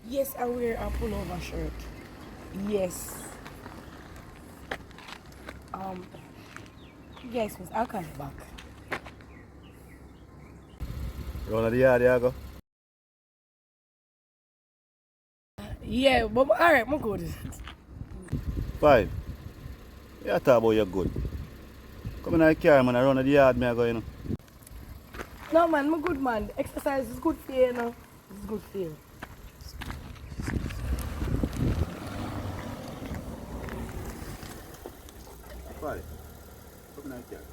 Yes, I wear a pullover shirt. Yes. Um, yes, miss, I'll call you back. Round of the yard, you go? Yeah, but alright, I'm good. Fine. You talk about you good. Come in the car, man, around the yard, me I go, you know. No, man, I'm good, man. Exercise is good for you, you know. It's good for you. Fine. Come in the car.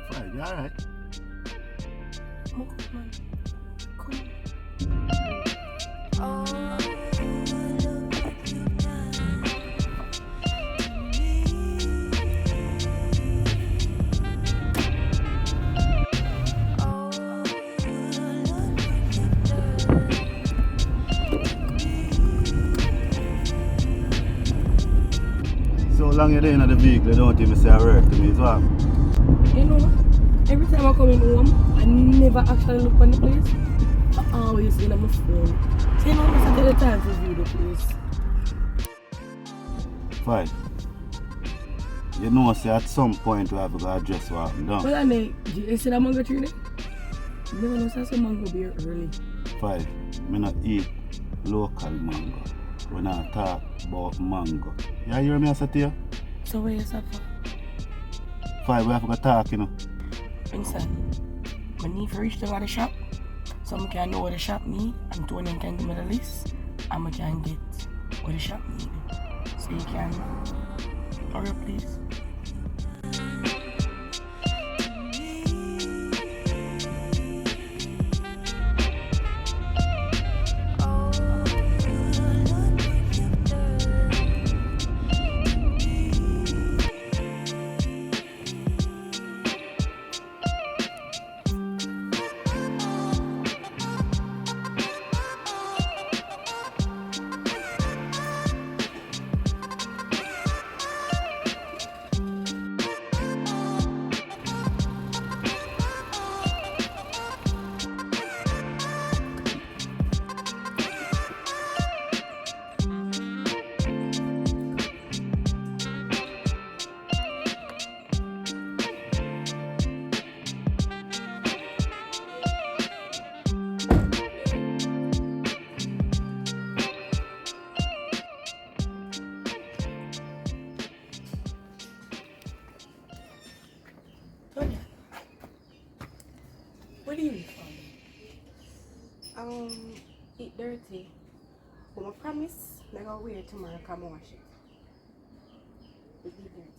Fine, you alright? I'm good, man. Come. So long you're there in the vehicle, you don't even say a word to me, it's what? You know, every time I come in home, I never actually look on the place. I always in my phone. So you know, I take the time to view the place. Fine. You know, say at some point we have to go address what happened down. Well, and you see that mango tree there? You never know, say some mango beer early. Fine. Me not eat local mango. We not talk about mango. You hear me I say to you? So where you suffer? Fine, we have to go talk, you know. Vincent, I need to reach to the shop. So I can know what the shop need, and Tony can give me the list, and I can get what the shop need. So you can hurry up, please. Tony, what do you need from me? It dirty. But I promise, I'm going to wear it tomorrow, come wash it. It dirty.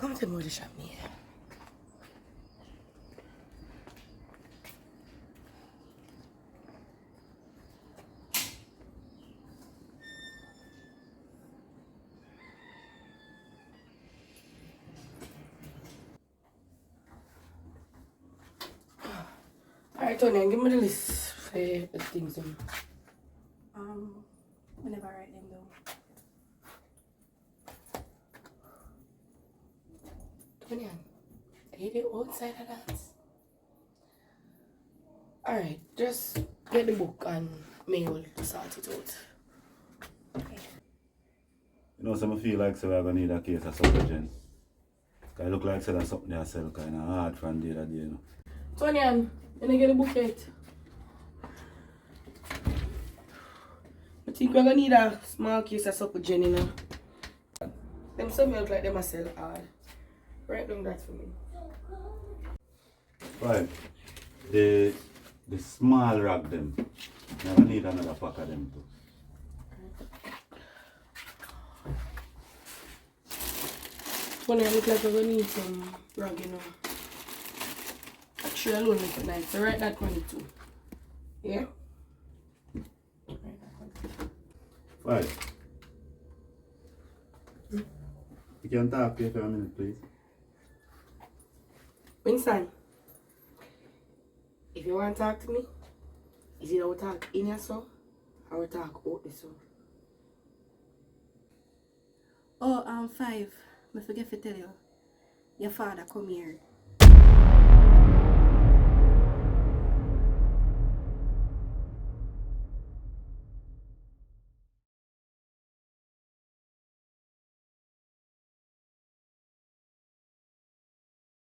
Come tell me what the shop need. Alright, Tony, give me the list for the things. Whenever I write them down. Tony, are you the outside of that? Alright, just get the book and mail to sort it out. Okay. You know, so I feel like so we're going to need a case of Xpressionz. Because it look like so that's something they sell kind of hard from day to day, you know. Tony, you didn't get the book yet? I think we're going to need a small case of supper, Jenny, you know. Them some look like them a sell hard. Write down that for me. Right. The small rag them. Now I need another pack of them too. Tony, it look like we're going to need some rag, you know. Actually, alone look nice. So write that money too. Yeah? Write that one. Right. You can talk here for a minute, please. Winston, If you want to talk to me, is either we talk in your so or we talk out the so. Oh, 5. I forget to tell you. Your father come here.